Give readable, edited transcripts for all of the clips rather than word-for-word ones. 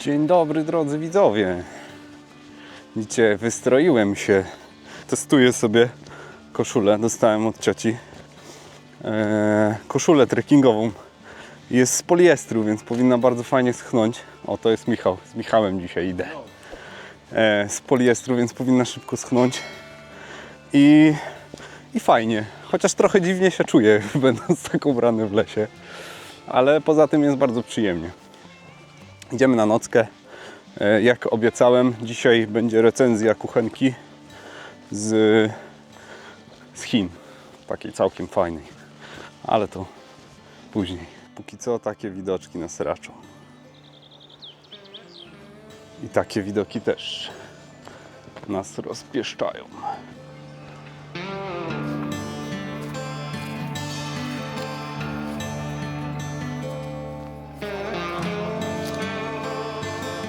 Dzień dobry drodzy widzowie. Widzicie, wystroiłem się. Testuję sobie koszulę. Dostałem od cioci koszulę trekkingową. Jest z poliestru, więc powinna bardzo fajnie schnąć. O, to jest Michał. Z Michałem dzisiaj idę. Z poliestru, więc powinna szybko schnąć. I fajnie. Chociaż trochę dziwnie się czuję, będąc tak ubrany w lesie. Ale poza tym jest bardzo przyjemnie. Idziemy na nockę. Jak obiecałem, dzisiaj będzie recenzja kuchenki z Chin. Takiej całkiem fajnej. Ale to później. Póki co takie widoczki nas raczą. I takie widoki też nas rozpieszczają.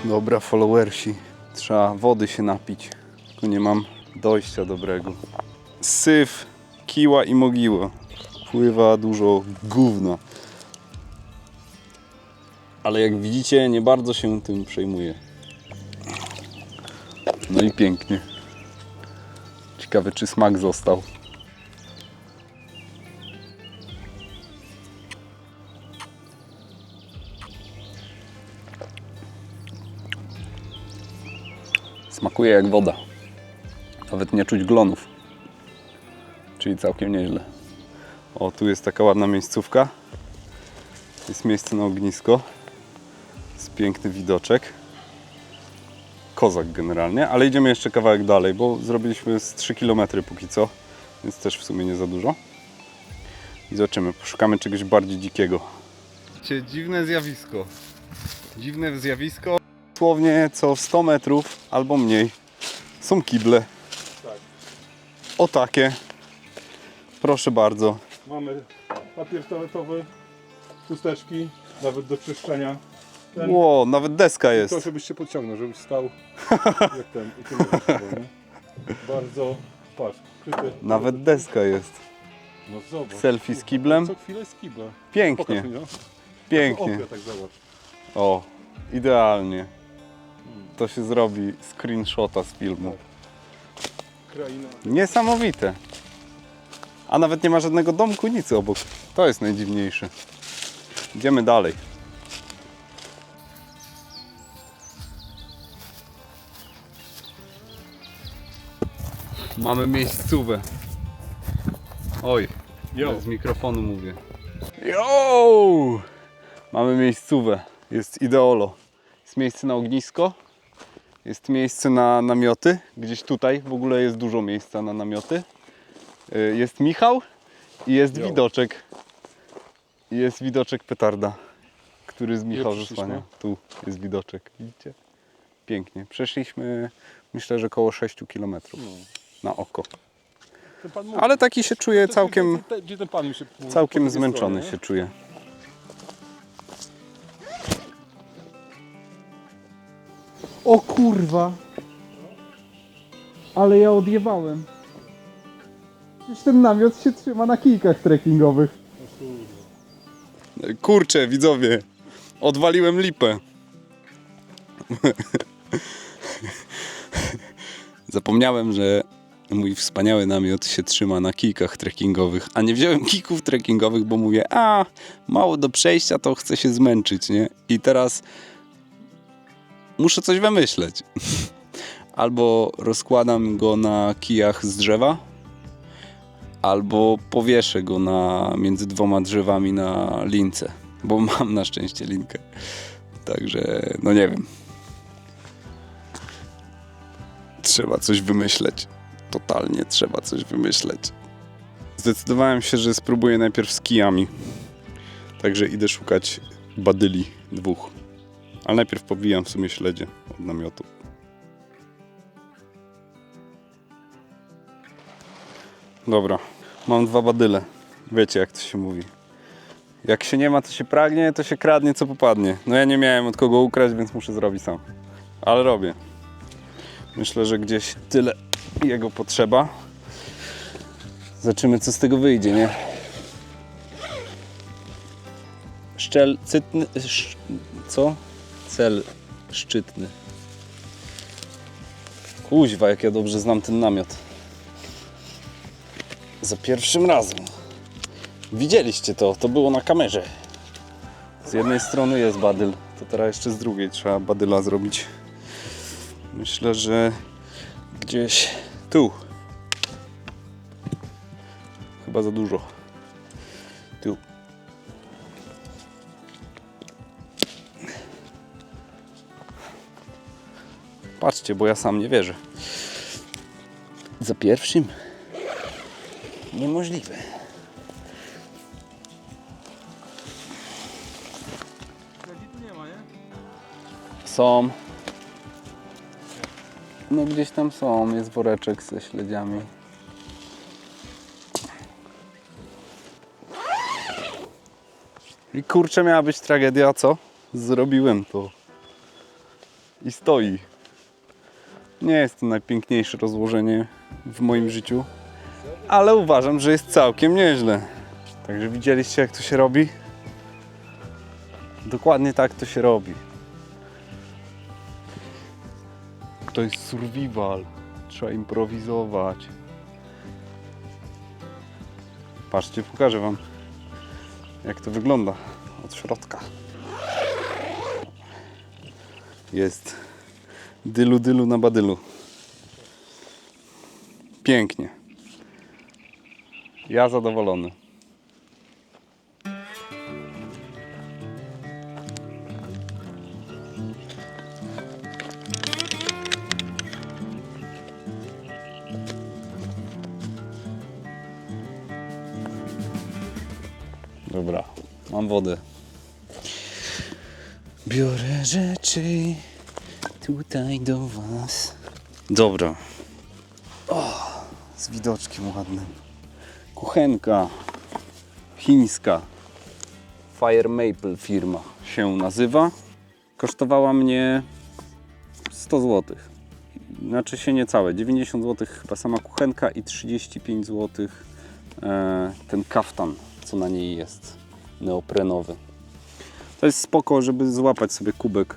Dobra, followersi. Trzeba wody się napić. Tu nie mam dojścia dobrego. Syf, kiła i mogiła. Pływa dużo gówna. Ale jak widzicie, nie bardzo się tym przejmuję. No i pięknie. Ciekawe, czy smak został. Smakuje jak woda. Nawet nie czuć glonów. Czyli całkiem nieźle. O, tu jest taka ładna miejscówka. Jest miejsce na ognisko. Jest piękny widoczek. Kozak generalnie, ale idziemy jeszcze kawałek dalej, bo zrobiliśmy z 3 km póki co, więc też w sumie nie za dużo. I zobaczymy, poszukamy czegoś bardziej dzikiego. Dziwne zjawisko. Dziwne zjawisko. Dosłownie co 100 metrów albo mniej są kible. Tak. O takie. Proszę bardzo. Mamy papier toaletowy, chusteczki, nawet do czyszczenia. Ło, nawet deska jest. To żebyś się podciągnął, żebyś stał jak ten. I tym nie? Bardzo, patrz, kryty. Nawet deska jest. No zobacz. Selfie z kiblem. Co chwilę jest kibla. Pięknie. Pokaż mi, no. Pięknie. Okno, tak zobacz. O, idealnie. To się zrobi screenshota z filmu. Kraina. Niesamowite. A nawet nie ma żadnego domku, nic obok. To jest najdziwniejsze. Idziemy dalej. Mamy miejscówę. Oj, Jo. z mikrofonu mówię. Jo! Mamy miejscówę. Jest ideolo. Jest miejsce na ognisko. Jest miejsce na namioty. Gdzieś tutaj w ogóle jest dużo miejsca na namioty. Jest Michał i jest widoczek. Jest widoczek petarda, który z Michał zasłania. Tu jest widoczek. Widzicie? Pięknie. Przeszliśmy, myślę, że około 6 km na oko. Ten pan mówi. Ale taki się czuje całkiem, Gdzie ten pan mi się całkiem zmęczony się czuje. O kurwa! Ale ja odjebałem. Przecież ten namiot się trzyma na kijkach trekkingowych. Kurczę, widzowie, odwaliłem lipę. Zapomniałem, że mój wspaniały namiot się trzyma na kijkach trekkingowych, a nie wziąłem kijków trekkingowych, bo mówię, mało do przejścia, to chcę się zmęczyć, nie? I teraz muszę coś wymyśleć. Albo rozkładam go na kijach z drzewa, albo powieszę go między dwoma drzewami na lince, bo mam na szczęście linkę. Także, no nie wiem. Trzeba coś wymyśleć. Totalnie trzeba coś wymyśleć. Zdecydowałem się, że spróbuję najpierw z kijami. Także idę szukać badyli 2. Ale najpierw pobijam w sumie śledzie od namiotu. Dobra, mam 2 badyle. Wiecie, jak to się mówi. Jak się nie ma, to się pragnie, to się kradnie, co popadnie. No ja nie miałem od kogo ukraść, więc muszę zrobić sam. Ale robię. Myślę, że gdzieś tyle jego potrzeba. Zobaczymy, co z tego wyjdzie, nie? Co? szczytny. Kuźwa, jak ja dobrze znam ten namiot. Za pierwszym razem. Widzieliście to, to było na kamerze. Z jednej strony jest badyl, to teraz jeszcze z drugiej trzeba badyla zrobić. Myślę, że gdzieś tu. Chyba za dużo. Tu. Patrzcie, bo ja sam nie wierzę. Za pierwszym? Niemożliwe. Są. No gdzieś tam są, jest woreczek ze śledziami. I kurczę, miała być tragedia, co? Zrobiłem to. I stoi. Nie jest to najpiękniejsze rozłożenie w moim życiu, ale uważam, że jest całkiem nieźle. Także widzieliście, jak to się robi? Dokładnie tak to się robi. To jest survival. Trzeba improwizować. Patrzcie, pokażę wam, jak to wygląda od środka. Jest dylu na badylu. Pięknie. Ja zadowolony. Dobra, mam wodę. Biorę rzeczy tutaj do was. Dobra. O, z widoczkiem ładnym. Kuchenka chińska. Fire Maple firma się nazywa. Kosztowała mnie 100 zł. Znaczy się niecałe. 90 zł chyba sama kuchenka i 35 zł ten kaftan, co na niej jest, neoprenowy. To jest spoko, żeby złapać sobie kubek,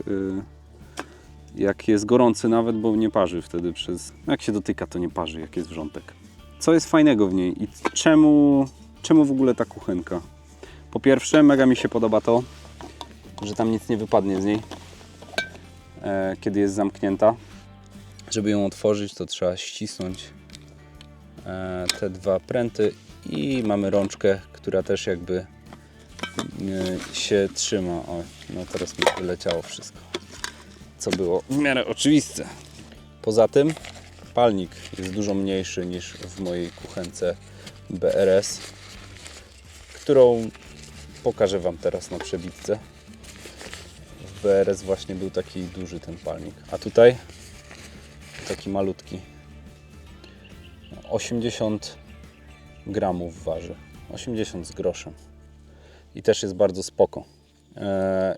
jak jest gorący nawet, bo nie parzy wtedy przez... Jak się dotyka, to nie parzy, jak jest wrzątek. Co jest fajnego w niej i czemu w ogóle ta kuchenka? Po pierwsze, mega mi się podoba to, że tam nic nie wypadnie z niej, kiedy jest zamknięta. Żeby ją otworzyć, to trzeba ścisnąć te dwa pręty i mamy rączkę, która też jakby się trzyma. O, no teraz mi wyleciało wszystko, co było w miarę oczywiste. Poza tym palnik jest dużo mniejszy niż w mojej kuchence BRS, którą pokażę wam teraz na przebitce. W BRS właśnie był taki duży ten palnik, a tutaj taki malutki. 80 gramów waży. 80 z groszem. I też jest bardzo spoko.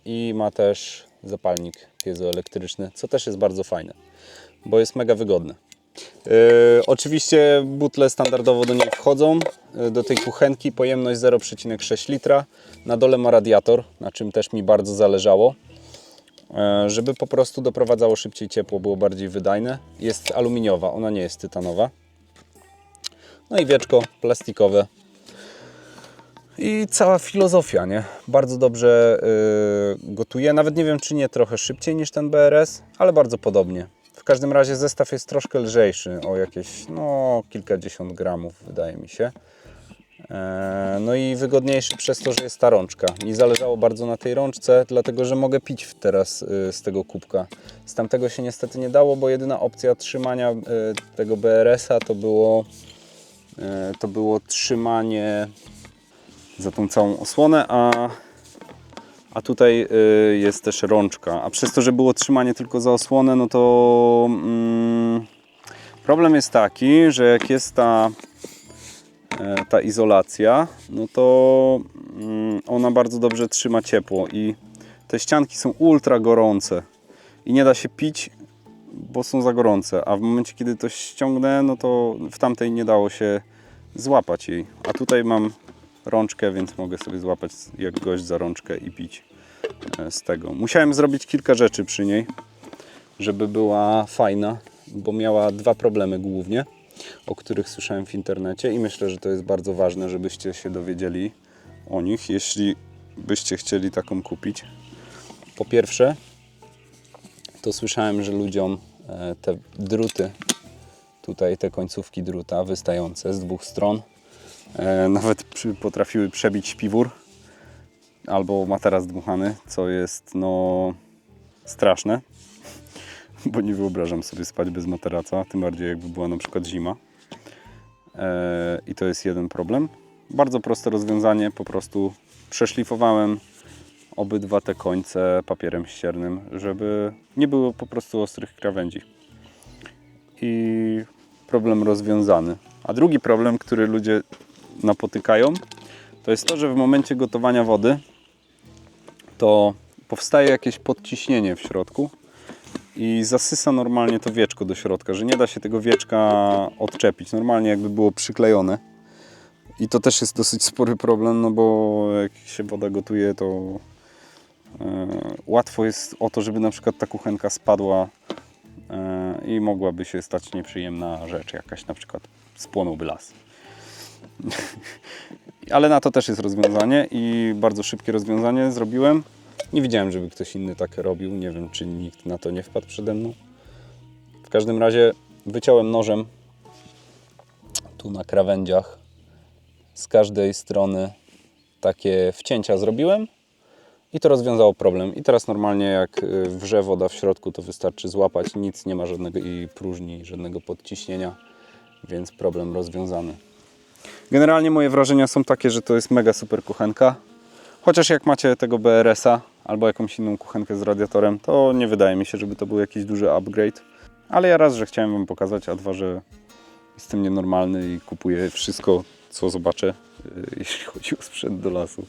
I ma też zapalnik piezoelektryczny, co też jest bardzo fajne, bo jest mega wygodne. Oczywiście butle standardowo do niej wchodzą, do tej kuchenki, pojemność 0,6 litra. Na dole ma radiator, na czym też mi bardzo zależało, żeby po prostu doprowadzało szybciej ciepło, było bardziej wydajne. Jest aluminiowa, ona nie jest tytanowa. No i wieczko plastikowe. I cała filozofia, nie? Bardzo dobrze gotuje. Nawet nie wiem, czy nie trochę szybciej niż ten BRS, ale bardzo podobnie. W każdym razie zestaw jest troszkę lżejszy, o jakieś kilkadziesiąt gramów, wydaje mi się. No i wygodniejszy przez to, że jest ta rączka. Mi zależało bardzo na tej rączce, dlatego że mogę pić teraz z tego kubka. Z tamtego się niestety nie dało, bo jedyna opcja trzymania tego BRS-a to było trzymanie za tą całą osłonę, a tutaj jest też rączka. A przez to, że było trzymanie tylko za osłonę, no to problem jest taki, że jak jest ta izolacja, no to ona bardzo dobrze trzyma ciepło i te ścianki są ultra gorące i nie da się pić, bo są za gorące, a w momencie, kiedy to ściągnę, no to w tamtej nie dało się złapać jej, a tutaj mam rączkę, więc mogę sobie złapać jak gość za rączkę i pić z tego. Musiałem zrobić kilka rzeczy przy niej. żeby była fajna, bo miała dwa problemy głównie, o których słyszałem w internecie i myślę, że to jest bardzo ważne, żebyście się dowiedzieli o nich, jeśli byście chcieli taką kupić. Po pierwsze, to słyszałem, że ludziom te druty, tutaj te końcówki druta wystające z dwóch stron, nawet potrafiły przebić śpiwór albo materac dmuchany, co jest no straszne, bo nie wyobrażam sobie spać bez materaca, tym bardziej jakby była na przykład zima. I to jest jeden problem. Bardzo proste rozwiązanie, po prostu przeszlifowałem obydwa te końce papierem ściernym, żeby nie było po prostu ostrych krawędzi. I problem rozwiązany. A drugi problem, który ludzie napotykają, to jest to, że w momencie gotowania wody to powstaje jakieś podciśnienie w środku i zasysa normalnie to wieczko do środka, że nie da się tego wieczka odczepić. Normalnie jakby było przyklejone. I to też jest dosyć spory problem, no bo jak się woda gotuje, to łatwo jest o to, żeby na przykład ta kuchenka spadła i mogłaby się stać nieprzyjemna rzecz, jakaś na przykład spłonąłby las. Ale na to też jest rozwiązanie i bardzo szybkie rozwiązanie zrobiłem. Nie widziałem, żeby ktoś inny tak robił, nie wiem, czy nikt na to nie wpadł przede mną. W każdym razie wyciąłem nożem tu na krawędziach z każdej strony takie wcięcia zrobiłem i to rozwiązało problem. I teraz normalnie jak wrze woda w środku, to wystarczy złapać, nic nie ma żadnego i próżni, żadnego podciśnienia, więc problem rozwiązany. Generalnie moje wrażenia są takie, że to jest mega super kuchenka. Chociaż jak macie tego BRS-a albo jakąś inną kuchenkę z radiatorem, to nie wydaje mi się, żeby to był jakiś duży upgrade. Ale ja raz, że chciałem Wam pokazać, a dwa, że jestem nienormalny i kupuję wszystko, co zobaczę, jeśli chodzi o sprzęt do lasu.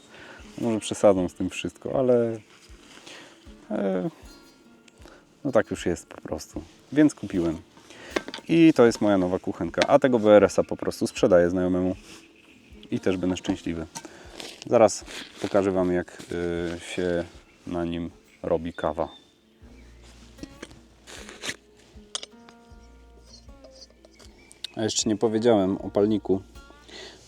Może przesadzam z tym wszystko, ale no tak już jest po prostu. Więc kupiłem. I to jest moja nowa kuchenka. A tego BRS-a po prostu sprzedaję znajomemu. I też będę szczęśliwy. Zaraz pokażę Wam, jak się na nim robi kawa. A jeszcze nie powiedziałem o palniku,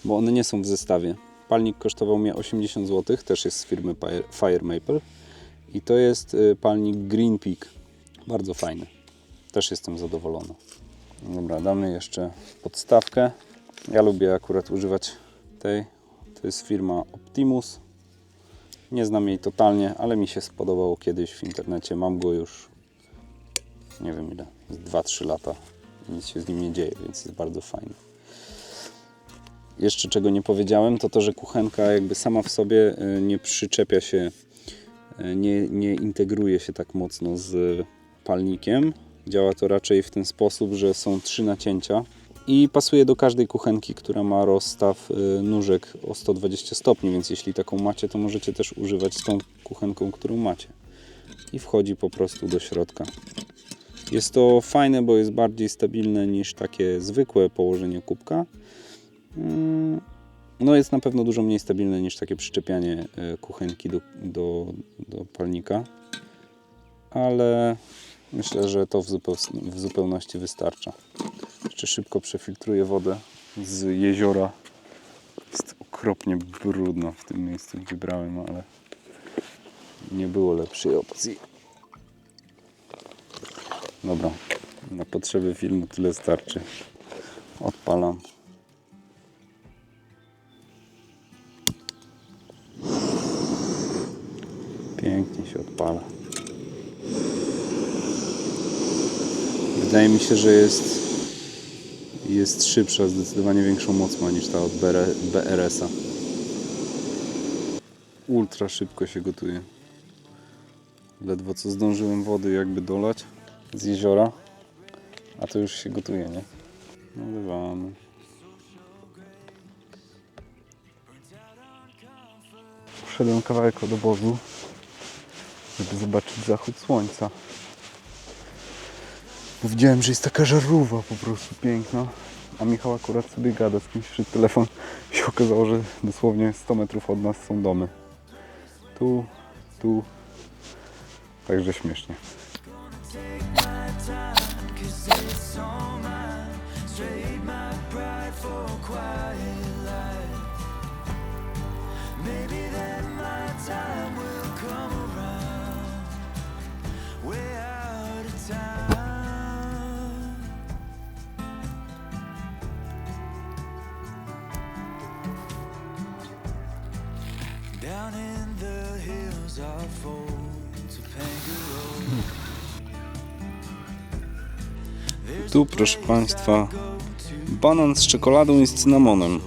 bo one nie są w zestawie. Palnik kosztował mnie 80 zł, też jest z firmy Fire Maple. I to jest palnik Green Peak. Bardzo fajny. Też jestem zadowolony. Dobra, damy jeszcze podstawkę. Ja lubię akurat używać tej. To jest firma Optimus. Nie znam jej totalnie, ale mi się spodobało kiedyś w internecie. Mam go już, nie wiem ile, 2-3 lata. Nic się z nim nie dzieje, więc jest bardzo fajny. Jeszcze czego nie powiedziałem, to to, że kuchenka jakby sama w sobie nie przyczepia się, nie integruje się tak mocno z palnikiem. Działa to raczej w ten sposób, że są 3 nacięcia i pasuje do każdej kuchenki, która ma rozstaw nóżek o 120 stopni, więc jeśli taką macie, to możecie też używać z tą kuchenką, którą macie. I wchodzi po prostu do środka. Jest to fajne, bo jest bardziej stabilne niż takie zwykłe położenie kubka. No jest na pewno dużo mniej stabilne niż takie przyczepianie kuchenki do palnika. Ale myślę, że to w zupełności wystarcza. Jeszcze szybko przefiltruję wodę z jeziora. Jest okropnie brudno w tym miejscu, gdzie brałem, ale nie było lepszej opcji. Dobra, na potrzeby filmu tyle starczy. Odpalam. Pięknie się odpala. Wydaje mi się, że jest szybsza, zdecydowanie większą moc ma niż ta od BRS-a. Ultra szybko się gotuje. Ledwo co zdążyłem wody jakby dolać z jeziora, a to już się gotuje, nie? Nalewamy. Poszedłem kawałek od obozu, żeby zobaczyć zachód słońca. Bo widziałem, że jest taka żarówka po prostu piękna, a Michał akurat sobie gada z kimś przez telefon i się okazało, że dosłownie 100 metrów od nas są domy. Tu, także śmiesznie. Tu, proszę Państwa, banan z czekoladą i z cynamonem.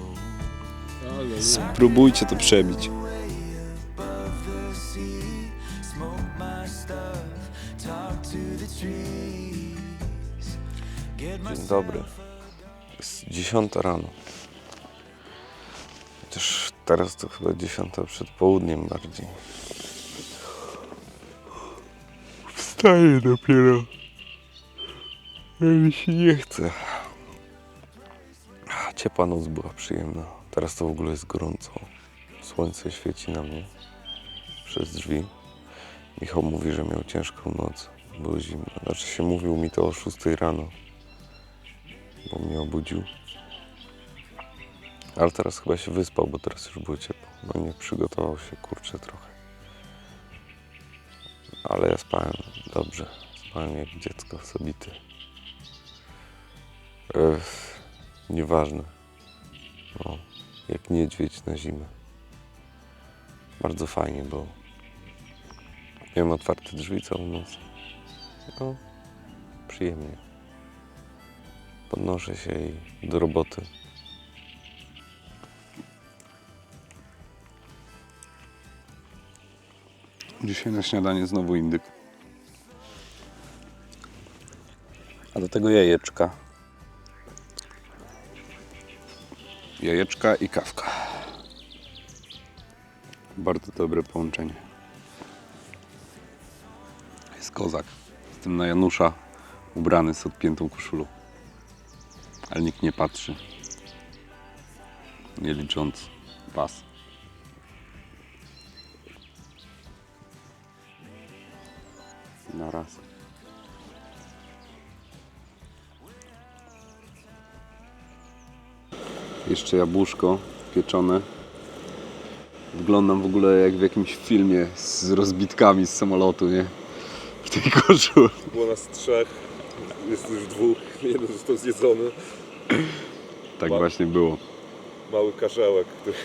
Spróbujcie to przebić. Dzień dobry. Jest 10 rano. Chociaż teraz to chyba 10 przed południem bardziej. Wstaję dopiero. Mi się nie chce. Ciepła noc była przyjemna. Teraz to w ogóle jest gorąco. Słońce świeci na mnie przez drzwi. Michał mówi, że miał ciężką noc. Było zimno. Znaczy się mówił mi to o 6 rano. Bo mnie obudził. Ale teraz chyba się wyspał, bo teraz już było ciepło. No nie przygotował się, kurczę, trochę. Ale ja spałem dobrze. Spałem jak dziecko sobity. Nieważne. No, jak niedźwiedź na zimę. Bardzo fajnie, bo miałem otwarte drzwi całą noc. No, przyjemnie. Podnoszę się i do roboty. Dzisiaj na śniadanie znowu indyk. A do tego jajeczka. Jajeczka i kawka. Bardzo dobre połączenie. Jest kozak. Jestem na Janusza ubrany z odpiętą koszulą. Ale nikt nie patrzy. Nie licząc was. Na raz. Jeszcze jabłuszko pieczone. Wyglądam w ogóle jak w jakimś filmie z rozbitkami z samolotu, nie? W tej koszuli. Było nas 3, jest już 2, jeden został zjedzony. Tak właśnie było. Mały karzełek, który...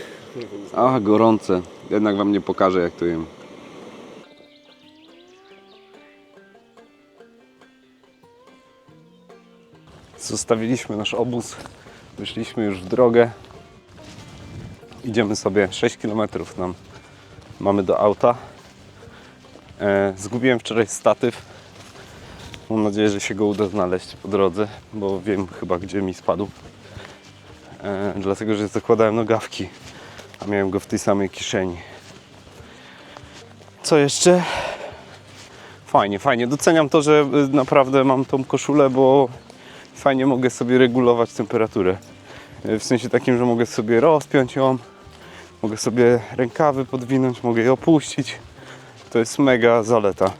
A, gorące. Jednak wam nie pokażę, jak to jem. Zostawiliśmy nasz obóz. Wyszliśmy już w drogę. Idziemy sobie 6 km nam mamy do auta. Zgubiłem wczoraj statyw. Mam nadzieję, że się go uda znaleźć po drodze, bo wiem chyba, gdzie mi spadł. Dlatego, że zakładałem nogawki, a miałem go w tej samej kieszeni. Co jeszcze? Fajnie, fajnie. Doceniam to, że naprawdę mam tą koszulę, bo fajnie mogę sobie regulować temperaturę. W sensie takim, że mogę sobie rozpiąć ją, mogę sobie rękawy podwinąć, mogę je opuścić. To jest mega zaleta.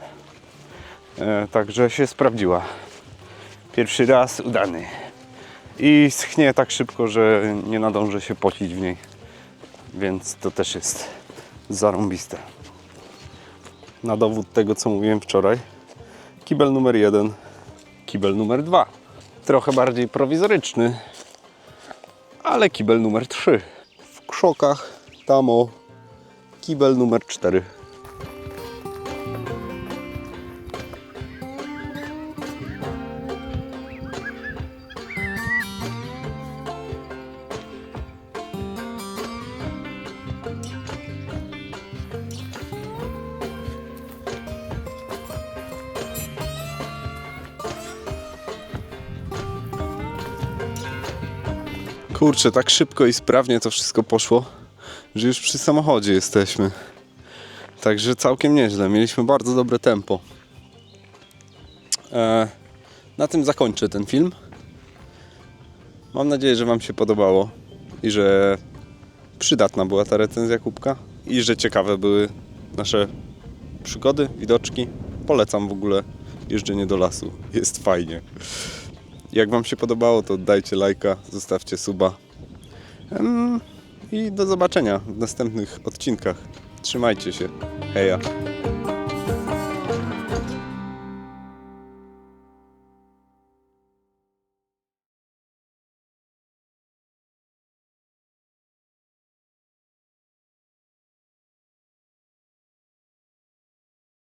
Także się sprawdziła. Pierwszy raz udany. I schnie tak szybko, że nie nadążę się pocić w niej. Więc to też jest zarąbiste. Na dowód tego, co mówiłem wczoraj. Kibel numer 1, kibel numer 2. Trochę bardziej prowizoryczny, ale kibel numer 3. W krzokach tam o kibel numer 4. Kurczę, tak szybko i sprawnie to wszystko poszło, że już przy samochodzie jesteśmy. Także całkiem nieźle. Mieliśmy bardzo dobre tempo. Na tym zakończę ten film. Mam nadzieję, że wam się podobało i że przydatna była ta recenzja kubka i że ciekawe były nasze przygody, widoczki. Polecam w ogóle jeżdżenie do lasu. Jest fajnie. Jak wam się podobało, to dajcie lajka, zostawcie suba. I do zobaczenia w następnych odcinkach. Trzymajcie się. Heja.